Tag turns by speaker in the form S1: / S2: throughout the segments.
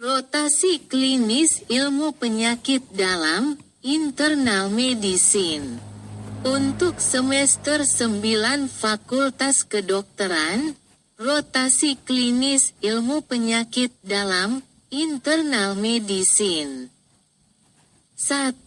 S1: Rotasi klinis ilmu penyakit dalam, internal medicine. Untuk semester 9 Fakultas Kedokteran, rotasi klinis ilmu penyakit dalam, internal medicine. 1.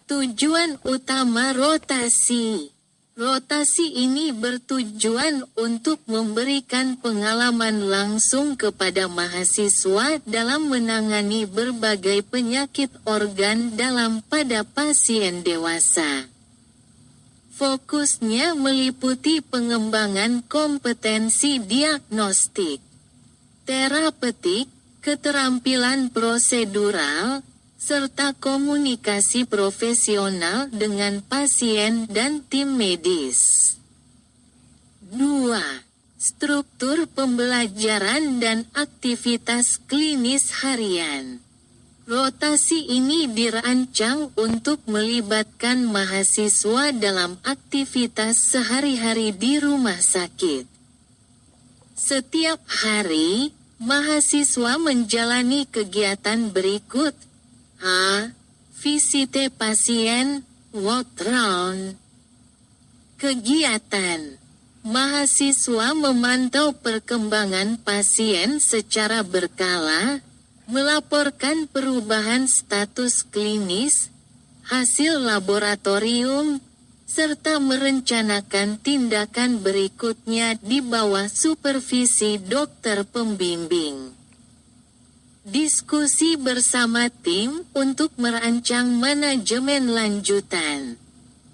S1: Tujuan utama rotasi. Rotasi ini bertujuan untuk memberikan pengalaman langsung kepada mahasiswa dalam menangani berbagai penyakit organ dalam pada pasien dewasa. Fokusnya meliputi pengembangan kompetensi diagnostik, terapeutik, keterampilan prosedural, serta komunikasi profesional dengan pasien dan tim medis. 2. Struktur pembelajaran dan aktivitas klinis harian. Rotasi ini dirancang untuk melibatkan mahasiswa dalam aktivitas sehari-hari di rumah sakit. Setiap hari, mahasiswa menjalani kegiatan berikut. A. Visite pasien, walk round. Kegiatan. Mahasiswa memantau perkembangan pasien secara berkala, melaporkan perubahan status klinis, hasil laboratorium, serta merencanakan tindakan berikutnya di bawah supervisi dokter pembimbing. Diskusi bersama tim untuk merancang manajemen lanjutan.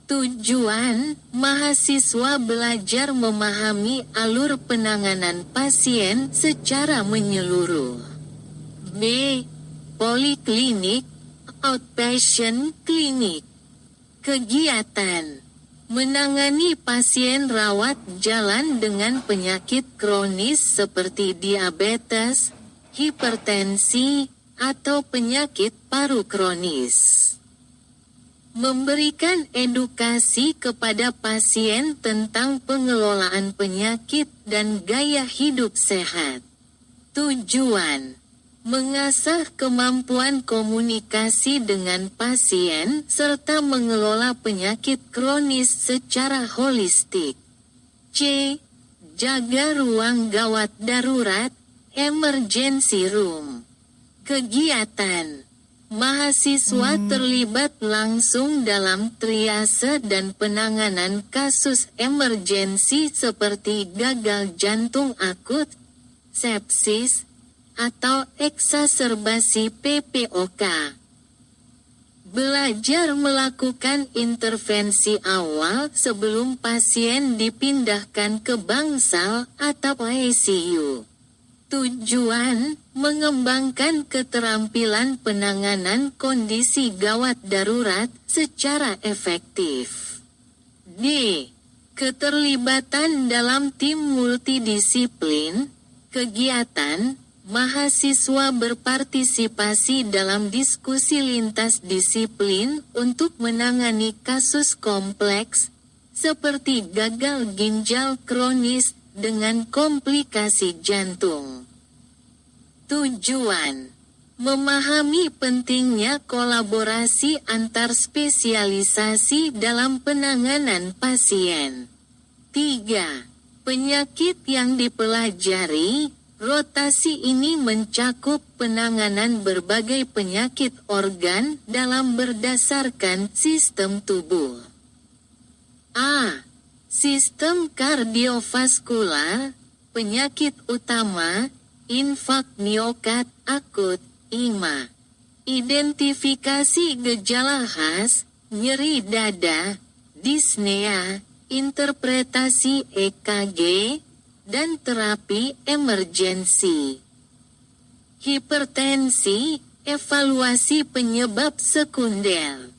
S1: Tujuan, mahasiswa belajar memahami alur penanganan pasien secara menyeluruh. B. Poliklinik, outpatient klinik. Kegiatan. Menangani pasien rawat jalan dengan penyakit kronis seperti diabetes, hipertensi, atau penyakit paru kronis. Memberikan edukasi kepada pasien tentang pengelolaan penyakit dan gaya hidup sehat. Tujuan: mengasah kemampuan komunikasi dengan pasien serta mengelola penyakit kronis secara holistik. C. Jaga ruang gawat darurat, emergency room. Kegiatan. Mahasiswa terlibat langsung dalam triase dan penanganan kasus emergensi seperti gagal jantung akut, sepsis, atau eksaserbasi PPOK. Belajar melakukan intervensi awal sebelum pasien dipindahkan ke bangsal atau ICU. Tujuan: mengembangkan keterampilan penanganan kondisi gawat darurat secara efektif. D. Keterlibatan dalam tim multidisiplin. Kegiatan: mahasiswa berpartisipasi dalam diskusi lintas disiplin untuk menangani kasus kompleks, seperti gagal ginjal kronis dengan komplikasi jantung. Tujuan: memahami pentingnya kolaborasi antar spesialisasi dalam penanganan pasien. 3. Penyakit yang dipelajari. Rotasi ini mencakup penanganan berbagai penyakit organ dalam berdasarkan sistem tubuh. A. Sistem kardiovaskular, penyakit utama, infak miokard akut, IMA. Identifikasi gejala khas, nyeri dada, dyspnea, interpretasi EKG, dan terapi emergensi. Hipertensi, evaluasi penyebab sekunder,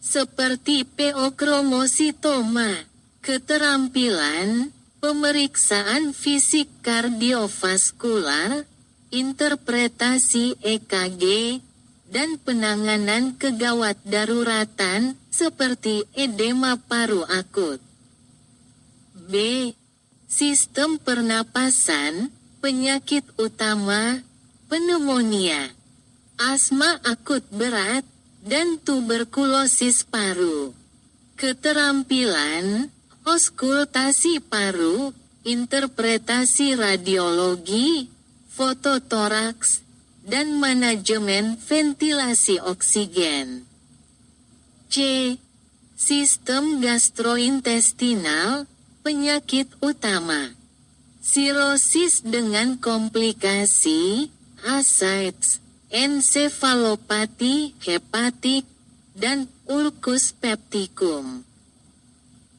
S1: seperti pheochromocytoma. Keterampilan, pemeriksaan fisik kardiovaskular, interpretasi EKG, dan penanganan kegawat daruratan seperti edema paru akut. B. Sistem pernapasan, penyakit utama, pneumonia, asma akut berat, dan tuberkulosis paru. Keterampilan, auskultasi paru, interpretasi radiologi, fototoraks, dan manajemen ventilasi oksigen. C. Sistem gastrointestinal, penyakit utama. Sirosis dengan komplikasi, ascites, ensefalopati hepatik, dan ulkus peptikum.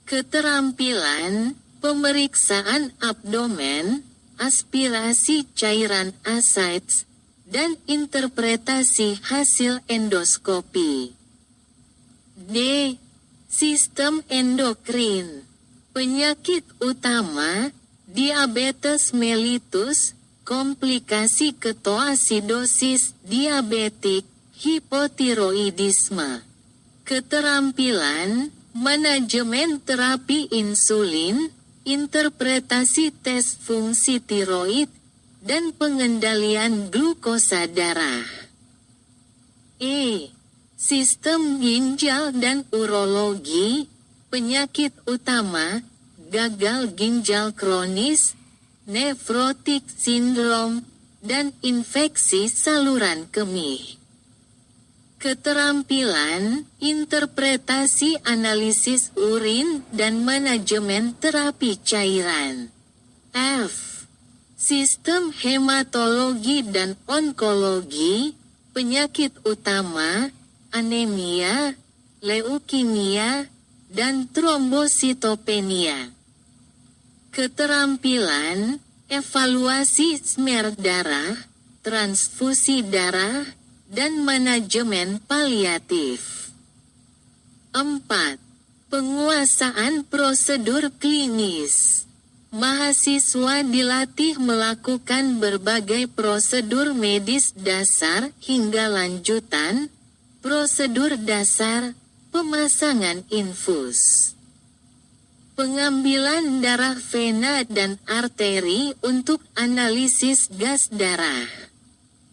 S1: Keterampilan, pemeriksaan abdomen, aspirasi cairan ascites, dan interpretasi hasil endoskopi. D. Sistem endokrin. Penyakit utama, diabetes mellitus, komplikasi ketoasidosis diabetik, hipotiroidisme. Keterampilan, manajemen terapi insulin, interpretasi tes fungsi tiroid, dan pengendalian glukosa darah. E. Sistem ginjal dan urologi, penyakit utama, gagal ginjal kronis, nefrotik sindrom, dan infeksi saluran kemih. Keterampilan, interpretasi analisis urin dan manajemen terapi cairan. F. Sistem hematologi dan onkologi, penyakit utama, anemia, leukemia, dan trombositopenia. Keterampilan, evaluasi smer darah, transfusi darah, dan manajemen paliatif. 4. Penguasaan prosedur klinis. Mahasiswa dilatih melakukan berbagai prosedur medis dasar hingga lanjutan, prosedur dasar, pemasangan infus. Pengambilan darah vena dan arteri untuk analisis gas darah.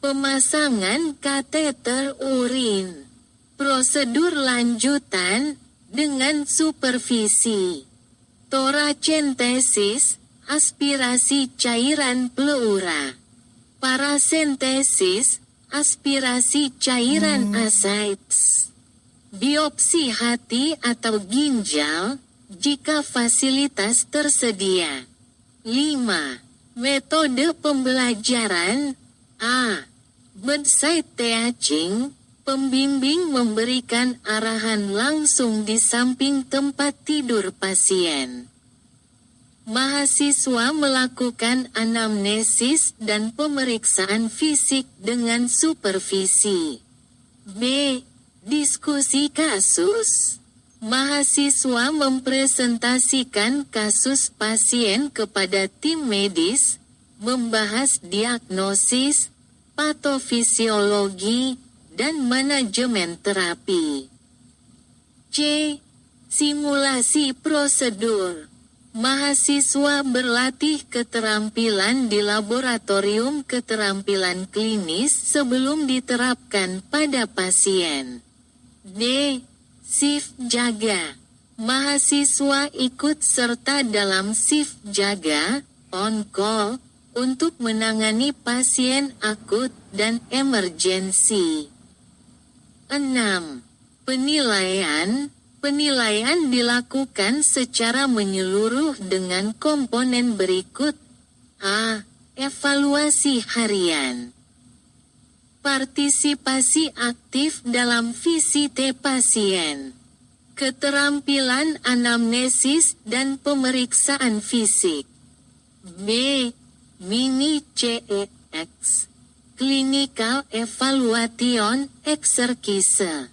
S1: Pemasangan kateter urin. Prosedur lanjutan dengan supervisi. Toracentesis, aspirasi cairan pleura. Parasentesis, aspirasi cairan ascites. Biopsi hati atau ginjal, jika fasilitas tersedia. 5. Metode pembelajaran. A. Bedside teaching, pembimbing memberikan arahan langsung di samping tempat tidur pasien. Mahasiswa melakukan anamnesis dan pemeriksaan fisik dengan supervisi. B. Diskusi kasus. Mahasiswa mempresentasikan kasus pasien kepada tim medis, membahas diagnosis, patofisiologi, dan manajemen terapi. C. Simulasi prosedur. Mahasiswa berlatih keterampilan di laboratorium keterampilan klinis sebelum diterapkan pada pasien. D. Shift jaga. Mahasiswa ikut serta dalam shift jaga, on call, untuk menangani pasien akut dan emergensi. 6. Penilaian. Penilaian dilakukan secara menyeluruh dengan komponen berikut. A. Evaluasi harian. Partisipasi aktif dalam VCT pasien. Keterampilan anamnesis dan pemeriksaan fisik. B. Mini CEX. Clinical Evaluation Exercise.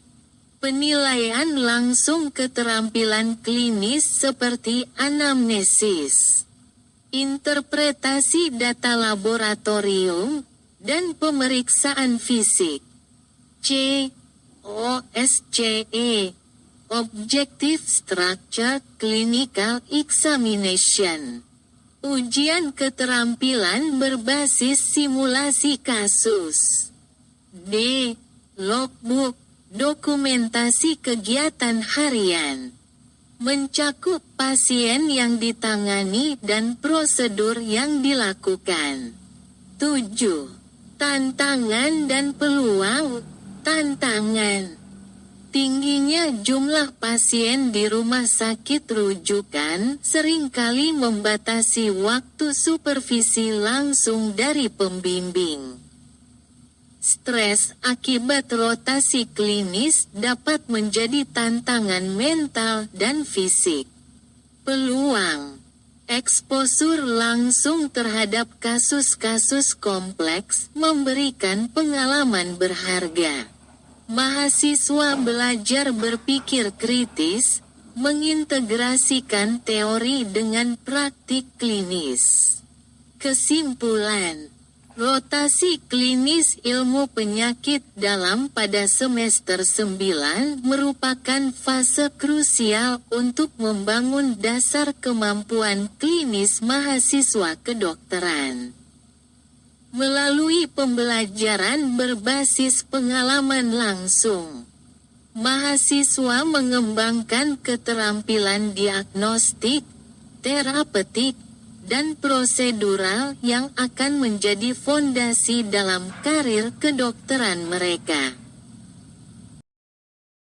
S1: Penilaian langsung keterampilan klinis seperti anamnesis, interpretasi data laboratorium, dan pemeriksaan fisik. C. OSCE. Objective Structure Clinical Examination. Ujian keterampilan berbasis simulasi kasus. D. Logbook, dokumentasi kegiatan harian. Mencakup pasien yang ditangani dan prosedur yang dilakukan. 7. Tantangan dan peluang. Tantangan. Tingginya jumlah pasien di rumah sakit rujukan seringkali membatasi waktu supervisi langsung dari pembimbing. Stres akibat rotasi klinis dapat menjadi tantangan mental dan fisik. Peluang. Eksposur langsung terhadap kasus-kasus kompleks memberikan pengalaman berharga. Mahasiswa belajar berpikir kritis, mengintegrasikan teori dengan praktik klinis. Kesimpulan, rotasi klinis ilmu penyakit dalam pada semester 9 merupakan fase krusial untuk membangun dasar kemampuan klinis mahasiswa kedokteran. Melalui pembelajaran berbasis pengalaman langsung, mahasiswa mengembangkan keterampilan diagnostik, terapeutik, dan prosedural yang akan menjadi fondasi dalam karir kedokteran mereka.